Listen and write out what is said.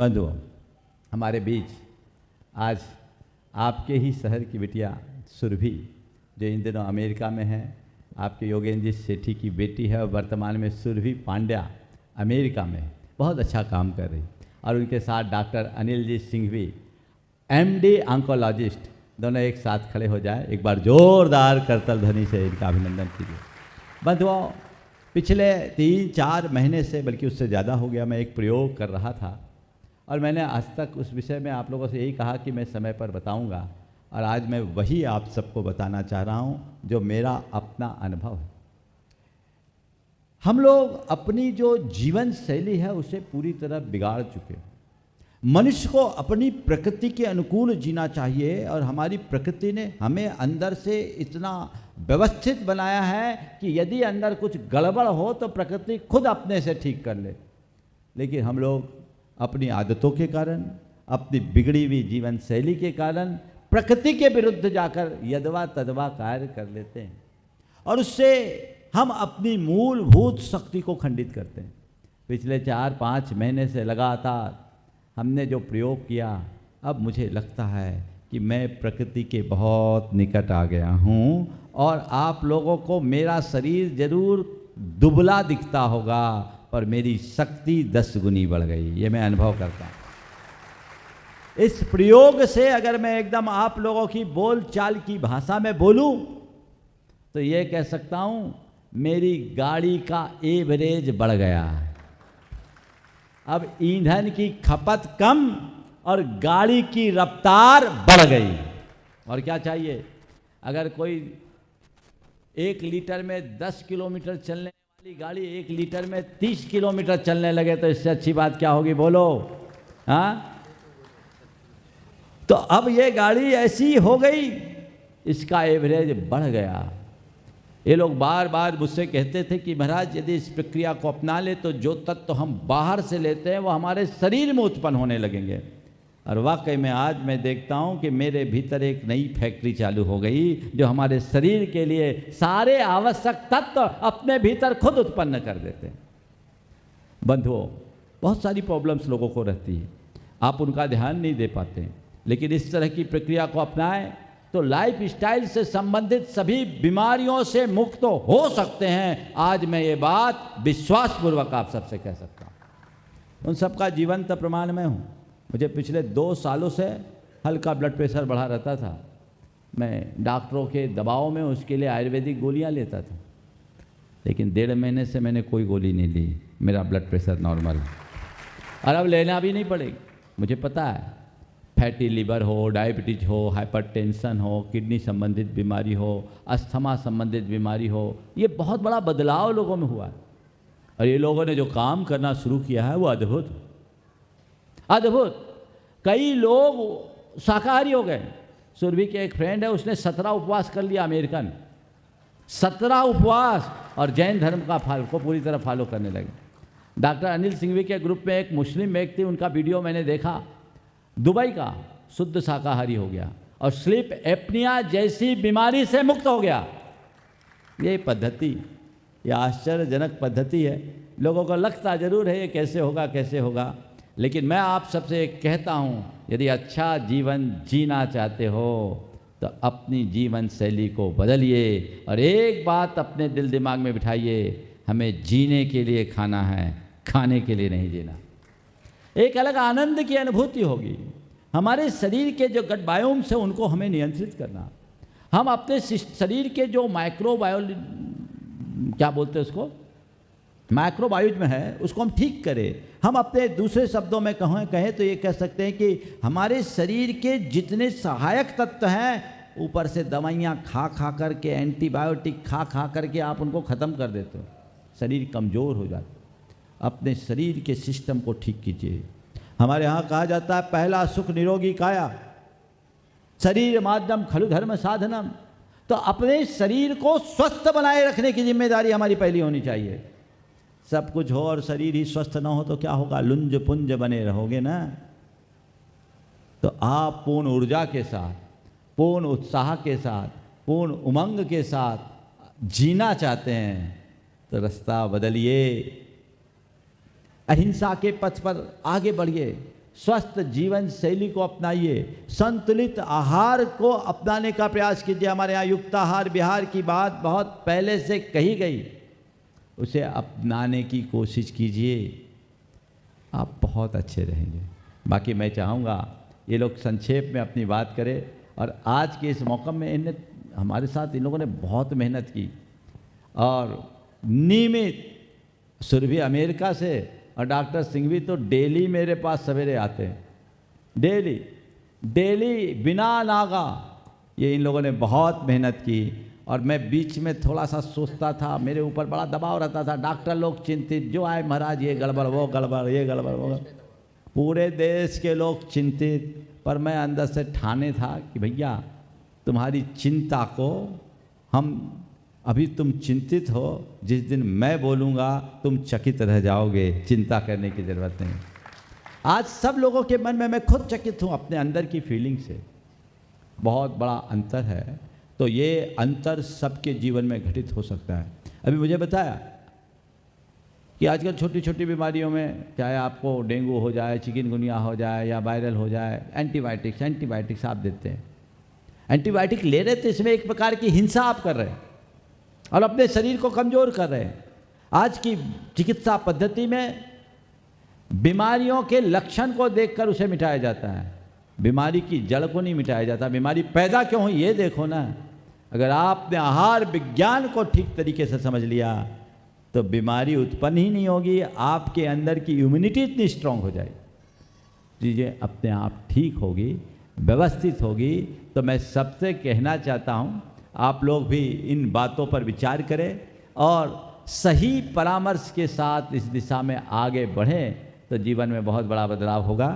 बंधुओं, हमारे बीच आज आपके ही शहर की बिटिया सुरभि, जो इन दिनों अमेरिका में है, आपके योगेंद्र जी सेठी की बेटी है और वर्तमान में सुरभि पांड्या अमेरिका में बहुत अच्छा काम कर रही, और उनके साथ doctor Anil ji Singhvi MD oncologist, दोनों एक साथ खड़े हो जाए। एक बार जोरदार करतल ध्वनि से इनका अभिनंदन कीजिए। बंधुओं, पिछले 3-4 महीने से, बल्कि उससे ज़्यादा हो गया, मैं एक प्रयोग कर रहा था और मैंने आज तक उस विषय में आप लोगों से यही कहा कि मैं समय पर बताऊंगा, और आज मैं वही आप सबको बताना चाह रहा हूं जो मेरा अपना अनुभव है। हम लोग अपनी जो जीवन शैली है उसे पूरी तरह बिगाड़ चुके हैं। मनुष्य को अपनी प्रकृति के अनुकूल जीना चाहिए, और हमारी प्रकृति ने हमें अंदर से इतना व्यवस्थित बनाया है कि यदि अंदर कुछ गड़बड़ हो तो प्रकृति खुद अपने से ठीक कर ले। लेकिन हम लोग अपनी आदतों के कारण, अपनी बिगड़ी हुई जीवन शैली के कारण प्रकृति के विरुद्ध जाकर यदवा तदवा कार्य कर लेते हैं, और उससे हम अपनी मूलभूत शक्ति को खंडित करते हैं। पिछले 4-5 महीने से लगातार हमने जो प्रयोग किया, अब मुझे लगता है कि मैं प्रकृति के बहुत निकट आ गया हूँ, और आप लोगों को मेरा शरीर जरूर दुबला दिखता होगा, पर मेरी शक्ति 10 गुनी बढ़ गई, ये मैं अनुभव करता हूँ। इस प्रयोग से अगर मैं एकदम आप लोगों की बोलचाल की भाषा में बोलूं तो ये कह सकता हूं, मेरी गाड़ी का एवरेज बढ़ गया। अब ईंधन की खपत कम और गाड़ी की रफ्तार बढ़ गई। और क्या चाहिए? अगर कोई 1 लीटर में 10 किलोमीटर चलने वाली गाड़ी 1 लीटर में 30 किलोमीटर चलने लगे तो इससे अच्छी बात क्या होगी, बोलो? हाँ, तो अब ये गाड़ी ऐसी हो गई, इसका एवरेज बढ़ गया। ये लोग बार बार मुझसे कहते थे कि महाराज, यदि इस प्रक्रिया को अपना ले तो जो तत्व तो हम बाहर से लेते हैं वो हमारे शरीर में उत्पन्न होने लगेंगे। और वाकई में आज मैं देखता हूँ कि मेरे भीतर एक नई फैक्ट्री चालू हो गई, जो हमारे शरीर के लिए सारे आवश्यक तत्व अपने भीतर खुद उत्पन्न कर देते हैं। बंधुओं, बहुत सारी प्रॉब्लम्स लोगों को रहती है, आप उनका ध्यान नहीं दे पाते, लेकिन इस तरह की प्रक्रिया को अपनाएं तो लाइफ स्टाइल से संबंधित सभी बीमारियों से मुक्त हो सकते हैं। आज मैं ये बात विश्वासपूर्वक आप सबसे कह सकता हूँ। उन सबका जीवंत प्रमाण मैं हूँ। मुझे पिछले 2 सालों से हल्का ब्लड प्रेशर बढ़ा रहता था। मैं डॉक्टरों के दबाव में उसके लिए आयुर्वेदिक गोलियाँ लेता था, लेकिन 1.5 महीने से मैंने कोई गोली नहीं ली। मेरा ब्लड प्रेशर नॉर्मल है, और अब लेना भी नहीं पड़ेगी। मुझे पता है, फैटी लीवर हो, डायबिटीज हो, हाइपरटेंशन हो, किडनी संबंधित बीमारी हो, अस्थमा संबंधित बीमारी हो, ये बहुत बड़ा बदलाव लोगों में हुआ है। और ये लोगों ने जो काम करना शुरू किया है वो अद्भुत अद्भुत। कई लोग शाकाहारी हो गए। सुरभि के एक फ्रेंड है, उसने 17 उपवास कर लिया, अमेरिकन 17 उपवास, और जैन धर्म का को पूरी तरह फॉलो करने लगे। डॉक्टर अनिल सिंघवी के ग्रुप में एक मुस्लिम व्यक्ति, उनका वीडियो मैंने देखा, दुबई का शुद्ध शाकाहारी हो गया और स्लीप एपनिया जैसी बीमारी से मुक्त हो गया। ये पद्धति, ये आश्चर्यजनक पद्धति है। लोगों को लगता जरूर है ये कैसे होगा कैसे होगा, लेकिन मैं आप सबसे कहता हूँ, यदि अच्छा जीवन जीना चाहते हो तो अपनी जीवन शैली को बदलिए, और एक बात अपने दिल दिमाग में बिठाइए, हमें जीने के लिए खाना है, खाने के लिए नहीं जीना। एक अलग आनंद की अनुभूति होगी। हमारे शरीर के जो गट बायोम से उनको हमें नियंत्रित करना, हम अपने शरीर के जो क्या बोलते हैं उसको, माइक्रोबायोम में है, उसको हम ठीक करें। हम अपने दूसरे शब्दों में कहें तो ये कह सकते हैं कि हमारे शरीर के जितने सहायक तत्व हैं, ऊपर से दवाइयाँ खा करके, एंटीबायोटिक खा करके आप उनको ख़त्म कर देते हो, शरीर कमज़ोर हो जाता है। अपने शरीर के सिस्टम को ठीक कीजिए। हमारे यहाँ कहा जाता है, पहला सुख निरोगी काया, शरीर माध्यम खलु धर्म साधनम। तो अपने शरीर को स्वस्थ बनाए रखने की जिम्मेदारी हमारी पहली होनी चाहिए। सब कुछ हो और शरीर ही स्वस्थ ना हो तो क्या होगा, लुंज पुंज बने रहोगे ना। तो आप पूर्ण ऊर्जा के साथ, पूर्ण उत्साह के साथ, पूर्ण उमंग के साथ जीना चाहते हैं तो रास्ता बदलिए। अहिंसा के पथ पर आगे बढ़िए, स्वस्थ जीवन शैली को अपनाइए, संतुलित आहार को अपनाने का प्रयास कीजिए। हमारे यहाँ युक्ताहार विहार की बात बहुत पहले से कही गई, उसे अपनाने की कोशिश कीजिए, आप बहुत अच्छे रहेंगे। बाकी मैं चाहूँगा ये लोग संक्षेप में अपनी बात करें, और आज के इस मौका में इन्हें हमारे साथ इन लोगों ने बहुत मेहनत की, और नियमित सुरभि अमेरिका से और डॉक्टर सिंघवी तो डेली मेरे पास सवेरे आते हैं, डेली बिना नागा। ये इन लोगों ने बहुत मेहनत की, और मैं बीच में थोड़ा सा सोचता था, मेरे ऊपर बड़ा दबाव रहता था, डॉक्टर लोग चिंतित, जो आए महाराज ये गड़बड़ वो गड़बड़ ये गड़बड़ वो गड़बड़, पूरे देश के लोग चिंतित। पर मैं अंदर से ठाने था कि भैया तुम्हारी चिंता को हम, अभी तुम चिंतित हो, जिस दिन मैं बोलूँगा तुम चकित रह जाओगे, चिंता करने की ज़रूरत नहीं। आज सब लोगों के मन में मैं खुद चकित हूँ अपने अंदर की फीलिंग से, बहुत बड़ा अंतर है। तो ये अंतर सबके जीवन में घटित हो सकता है। अभी मुझे बताया कि आजकल छोटी छोटी बीमारियों में, चाहे आपको डेंगू हो जाए, चिकनगुनिया हो जाए या वायरल हो जाए, एंटीबायोटिक्स आप देते हैं। एंटीबायोटिक ले रहे थे, इसमें एक प्रकार की हिंसा आप कर रहे हैं और अपने शरीर को कमज़ोर कर रहे हैं। आज की चिकित्सा पद्धति में बीमारियों के लक्षण को देखकर उसे मिटाया जाता है, बीमारी की जड़ को नहीं मिटाया जाता। बीमारी पैदा क्यों हुई ये देखो ना। अगर आपने आहार विज्ञान को ठीक तरीके से समझ लिया तो बीमारी उत्पन्न ही नहीं होगी, आपके अंदर की इम्यूनिटी इतनी स्ट्रांग हो जाएगी, चीज़ें अपने आप ठीक होगी, व्यवस्थित होगी। तो मैं सबसे कहना चाहता हूँ, आप लोग भी इन बातों पर विचार करें और सही परामर्श के साथ इस दिशा में आगे बढ़ें, तो जीवन में बहुत बड़ा बदलाव होगा।